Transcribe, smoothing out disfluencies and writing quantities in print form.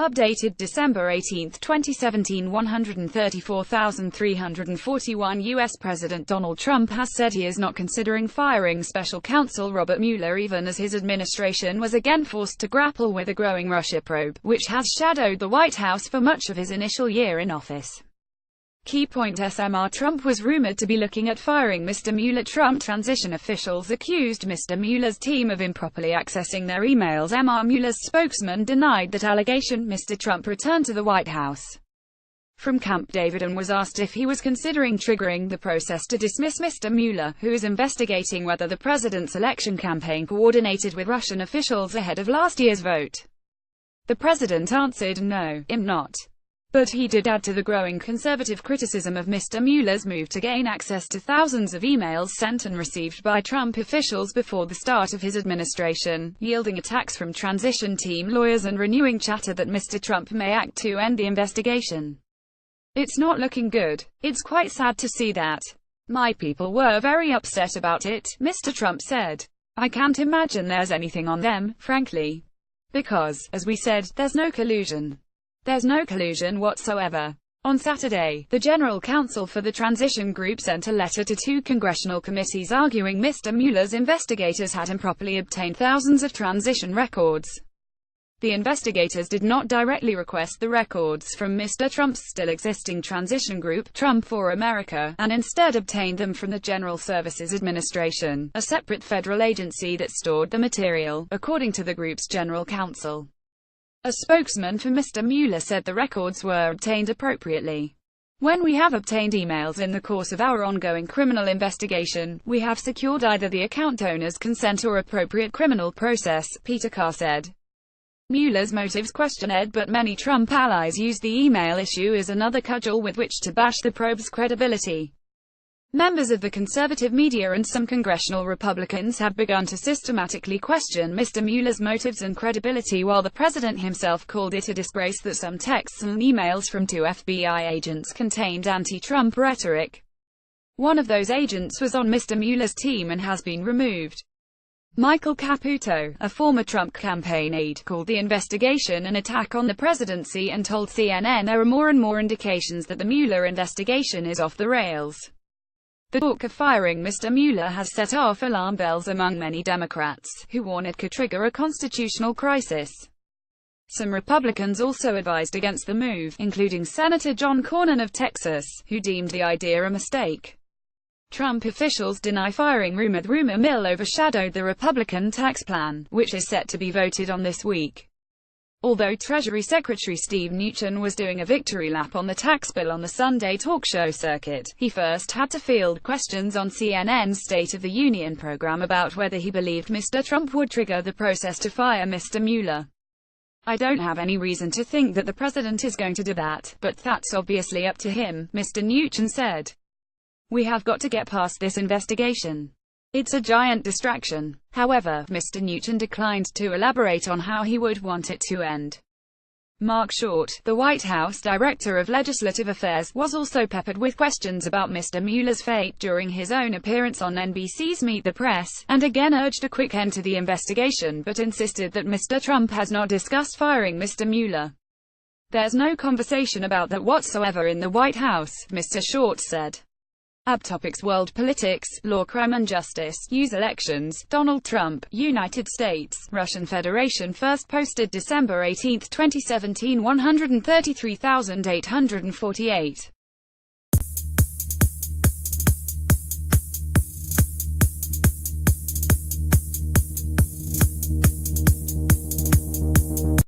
Updated December 18, 2017 134,341 U.S. President Donald Trump has said he is not considering firing special counsel Robert Mueller even as his administration was again forced to grapple with a growing Russia probe, which has shadowed the White House for much of his initial year in office. Key point: SMR Trump was rumored to be looking at firing Mr. Mueller. Trump transition officials accused Mr. Mueller's team of improperly accessing their emails. Mr. Mueller's spokesman denied that allegation. Mr. Trump returned to the White House from Camp David and was asked if he was considering triggering the process to dismiss Mr. Mueller, who is investigating whether the president's election campaign coordinated with Russian officials ahead of last year's vote. The president answered, "No, I'm not." But he did add to the growing conservative criticism of Mr. Mueller's move to gain access to thousands of emails sent and received by Trump officials before the start of his administration, yielding attacks from transition team lawyers and renewing chatter that Mr. Trump may act to end the investigation. "It's not looking good. It's quite sad to see that. My people were very upset about it," Mr. Trump said. "I can't imagine there's anything on them, frankly. Because, as we said, there's no collusion. There's no collusion whatsoever." On Saturday, the general counsel for the transition group sent a letter to two congressional committees arguing Mr. Mueller's investigators had improperly obtained thousands of transition records. The investigators did not directly request the records from Mr. Trump's still existing transition group, Trump for America, and instead obtained them from the General Services Administration, a separate federal agency that stored the material, according to the group's general counsel. A spokesman for Mr. Mueller said the records were obtained appropriately. "When we have obtained emails in the course of our ongoing criminal investigation, we have secured either the account owner's consent or appropriate criminal process," Peter Carr said. Mueller's motives questioned, but many Trump allies use the email issue as another cudgel with which to bash the probe's credibility. Members of the conservative media and some congressional Republicans have begun to systematically question Mr. Mueller's motives and credibility, while the president himself called it a disgrace that some texts and emails from two FBI agents contained anti-Trump rhetoric. One of those agents was on Mr. Mueller's team and has been removed. Michael Caputo, a former Trump campaign aide, called the investigation an attack on the presidency and told CNN there are more and more indications that the Mueller investigation is off the rails. The talk of firing Mr. Mueller has set off alarm bells among many Democrats, who warn it could trigger a constitutional crisis. Some Republicans also advised against the move, including Senator John Cornyn of Texas, who deemed the idea a mistake. Trump officials deny firing. Rumor mill overshadowed the Republican tax plan, which is set to be voted on this week. Although Treasury Secretary Steve Mnuchin was doing a victory lap on the tax bill on the Sunday talk show circuit, he first had to field questions on CNN's State of the Union program about whether he believed Mr. Trump would trigger the process to fire Mr. Mueller. "I don't have any reason to think that the president is going to do that, but that's obviously up to him," Mr. Mnuchin said. "We have got to get past this investigation. It's a giant distraction." However, Mr. Mnuchin declined to elaborate on how he would want it to end. Mark Short, the White House Director of Legislative Affairs, was also peppered with questions about Mr. Mueller's fate during his own appearance on NBC's Meet the Press, and again urged a quick end to the investigation but insisted that Mr. Trump has not discussed firing Mr. Mueller. "There's no conversation about that whatsoever in the White House," Mr. Short said. Topics: World politics, law, crime and justice, U.S. elections, Donald Trump, United States, Russian Federation. First posted December 18, 2017 133,848